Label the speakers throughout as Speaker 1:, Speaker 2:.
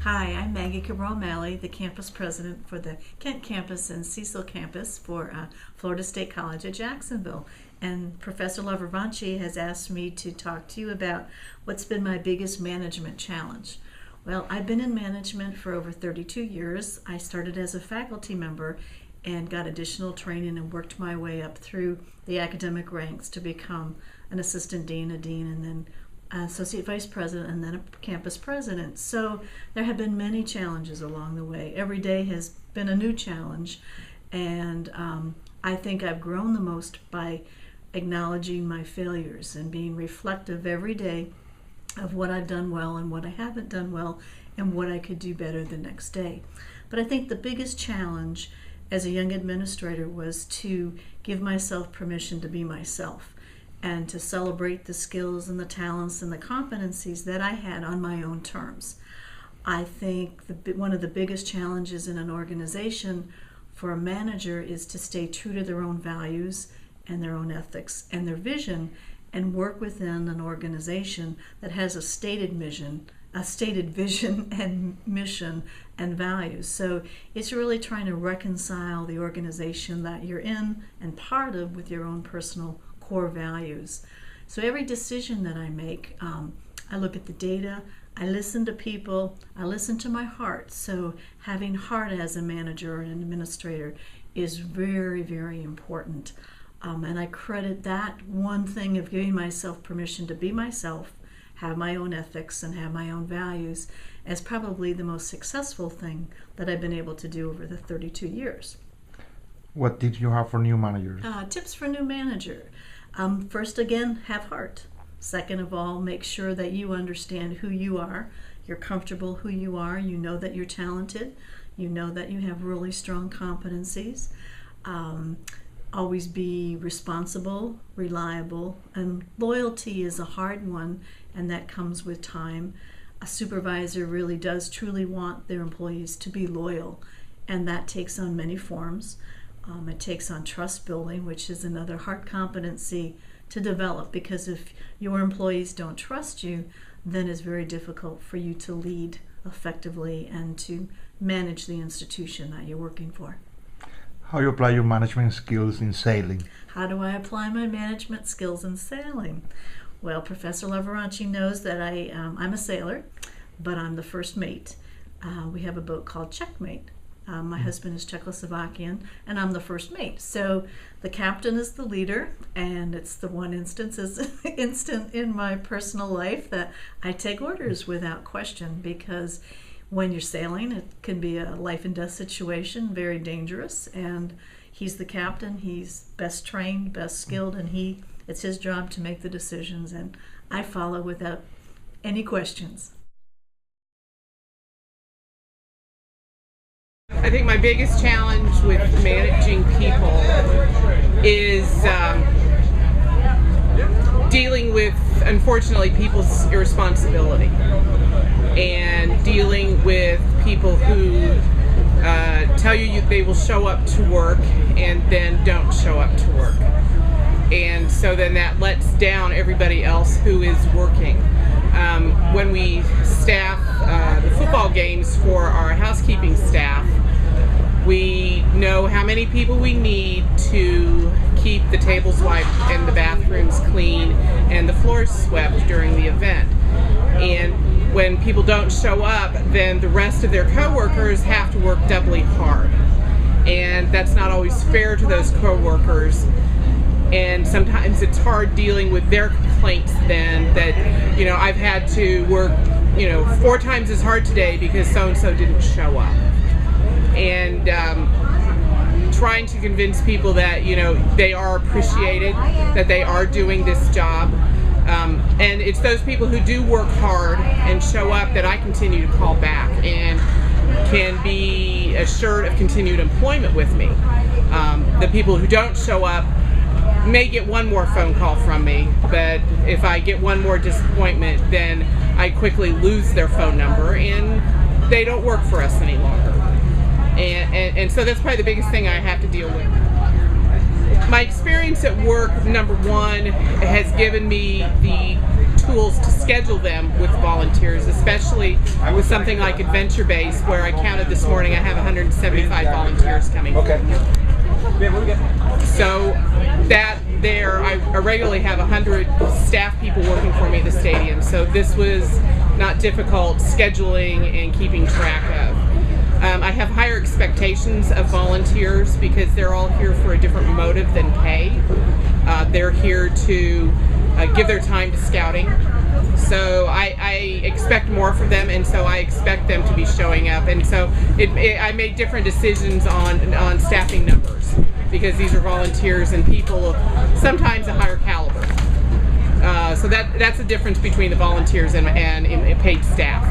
Speaker 1: Hi, I'm Maggie Cabral-Malley, the campus president for the Kent campus and Cecil campus for Florida State College at Jacksonville. And Professor Lepervanche has asked me to talk to you about what's been my biggest management challenge. Well, I've been in management for over 32 years. I started as a faculty member and got additional training and worked my way up through the academic ranks to become an assistant dean, a dean, and then associate vice president, and then a campus president. So there have been many challenges along the way. Every day has been a new challenge, and I think I've grown the most by acknowledging my failures and being reflective every day of what I've done well and what I haven't done well and what I could do better the next day. But I think the biggest challenge as a young administrator was to give myself permission to be myself and to celebrate the skills and the talents and the competencies that I had on my own terms. I think one of the biggest challenges in an organization for a manager is to stay true to their own values and their own ethics and their vision and work within an organization that has a stated vision and mission and values. So it's really trying to reconcile the organization that you're in and part of with your own personal core values. So every decision that I make, I look at the data, I listen to people, I listen to my heart. So having heart as a manager or an administrator is very, very important. And I credit that one thing of giving myself permission to be myself, have my own ethics, and have my own values as probably the most successful thing that I've been able to do over the 32 years.
Speaker 2: What tips you have for new managers?
Speaker 1: Tips for new manager. First, again, have heart. Second of all, make sure that you understand who you are. You're comfortable who you are. You know that you're talented. You know that you have really strong competencies. Always be responsible, reliable, and loyalty is a hard one, and that comes with time. A supervisor really does truly want their employees to be loyal, and that takes on many forms. It takes on trust building, which is another hard competency to develop, because if your employees don't trust you, then it's very difficult for you to lead effectively and to manage the institution that you're working for.
Speaker 2: How you apply your management skills in sailing?
Speaker 1: How do I apply my management skills in sailing? Well, Professor Lepervanche knows that I'm a sailor, but I'm the first mate. We have a boat called Checkmate. My husband is Czechoslovakian, and I'm the first mate. So the captain is the leader, and it's the one instant in my personal life that I take orders without question, because when you're sailing, it can be a life and death situation, very dangerous, and he's the captain. He's best trained, best skilled, and it's his job to make the decisions, and I follow without any questions.
Speaker 3: I think my biggest challenge with managing people is dealing with, unfortunately, people's irresponsibility and dealing with people who tell you they will show up to work and then don't show up to work. And so then that lets down everybody else who is working. When we staff the football games for our housekeeping staff, we know how many people we need to keep the tables wiped and the bathrooms clean and the floors swept during the event. And when people don't show up, then the rest of their coworkers have to work doubly hard. And that's not always fair to those coworkers. And sometimes it's hard dealing with their complaints then that, I've had to work, 4 times as hard today because so-and-so didn't show up. And trying to convince people that, they are appreciated, that they are doing this job. And it's those people who do work hard and show up that I continue to call back and can be assured of continued employment with me. The people who don't show up may get one more phone call from me, but if I get one more disappointment, then I quickly lose their phone number and they don't work for us any longer. And so that's probably the biggest thing I have to deal with. My experience at work, number one, has given me the tools to schedule them with volunteers, especially with something like Adventure Base, where I counted this morning I have 175 volunteers coming.
Speaker 4: Okay.
Speaker 3: So I regularly have 100 staff people working for me at the stadium. So this was not difficult scheduling and keeping track of. I have higher expectations of volunteers because they're all here for a different motive than pay. They're here to give their time to scouting. So I expect more from them, and so I expect them to be showing up. And so I made different decisions on staffing numbers because these are volunteers and people sometimes a higher caliber. So that's the difference between the volunteers and paid staff.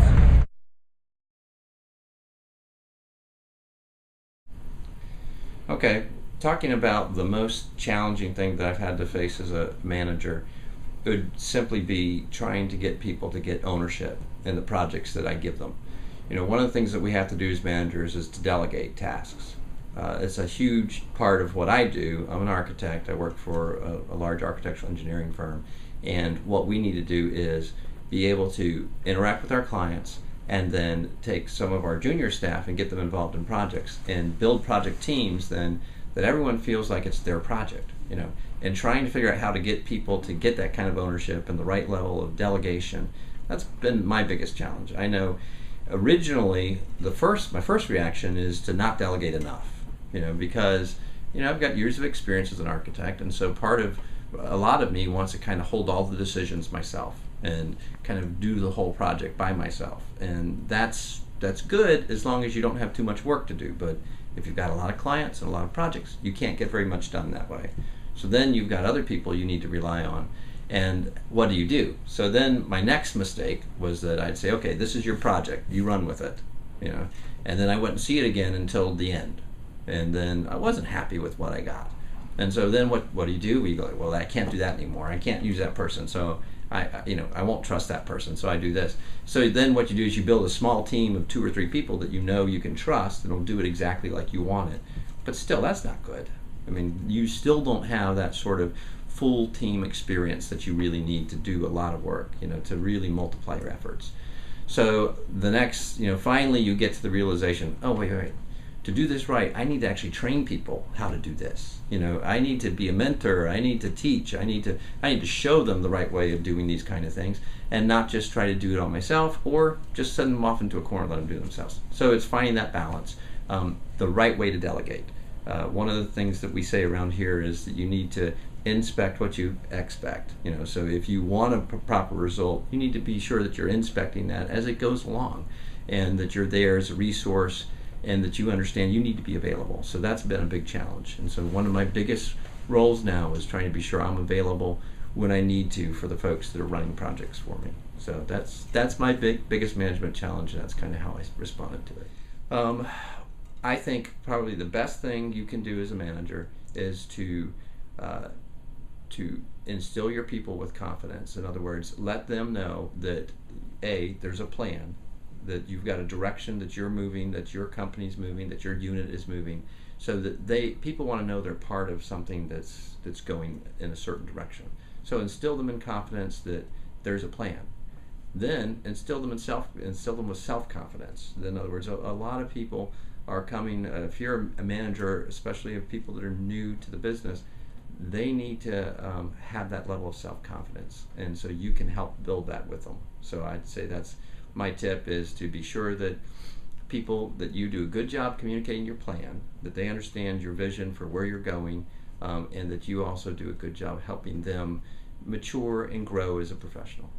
Speaker 5: Okay, talking about the most challenging thing that I've had to face as a manager would simply be trying to get people to get ownership in the projects that I give them. You know, one of the things that we have to do as managers is to delegate tasks. It's a huge part of what I do. I'm an architect. I work for a large architectural engineering firm, and what we need to do is be able to interact with our clients and then take some of our junior staff and get them involved in projects and build project teams then that everyone feels like it's their project, you know, and trying to figure out how to get people to get that kind of ownership and the right level of delegation. That's been my biggest challenge. I know originally my first reaction is to not delegate enough, you know, because, you know, I've got years of experience as an architect, and so a lot of me wants to kind of hold all the decisions myself and kind of do the whole project by myself, and that's good as long as you don't have too much work to do. But if you've got a lot of clients and a lot of projects, you can't get very much done that way. So then you've got other people you need to rely on, and what do you do? So then my next mistake was that I'd say, okay, this is your project, you run with it, you know, and then I wouldn't see it again until the end, and then I wasn't happy with what I got. And so then what do? We go, well, I can't do that anymore. I can't use that person, so I won't trust that person, so I do this. So then what you do is you build a small team of 2 or 3 people that you know you can trust and will do it exactly like you want it. But still, that's not good. I mean, you still don't have that sort of full team experience that you really need to do a lot of work, you know, to really multiply your efforts. So the next, you know, finally you get to the realization, oh, wait. To do this right, I need to actually train people how to do this. You know, I need to be a mentor. I need to teach. I need to show them the right way of doing these kind of things, and not just try to do it all myself, or just send them off into a corner and let them do it themselves. So it's finding that balance, the right way to delegate. One of the things that we say around here is that you need to inspect what you expect. You know, so if you want a proper result, you need to be sure that you're inspecting that as it goes along, and that you're there as a resource, and that you understand you need to be available. So that's been a big challenge. And so one of my biggest roles now is trying to be sure I'm available when I need to for the folks that are running projects for me. So that's my biggest management challenge, and that's kind of how I responded to it. I think probably the best thing you can do as a manager is to instill your people with confidence. In other words, let them know that there's a plan, that you've got a direction that you're moving, that your company's moving, that your unit is moving, so that people want to know they're part of something that's going in a certain direction. So instill them in confidence that there's a plan. Then instill them with self-confidence. In other words, a lot of people are coming, if you're a manager, especially of people that are new to the business, they need to have that level of self-confidence, and so you can help build that with them. So I'd say that's my tip, is to be sure that that you do a good job communicating your plan, that they understand your vision for where you're going, and that you also do a good job helping them mature and grow as a professional.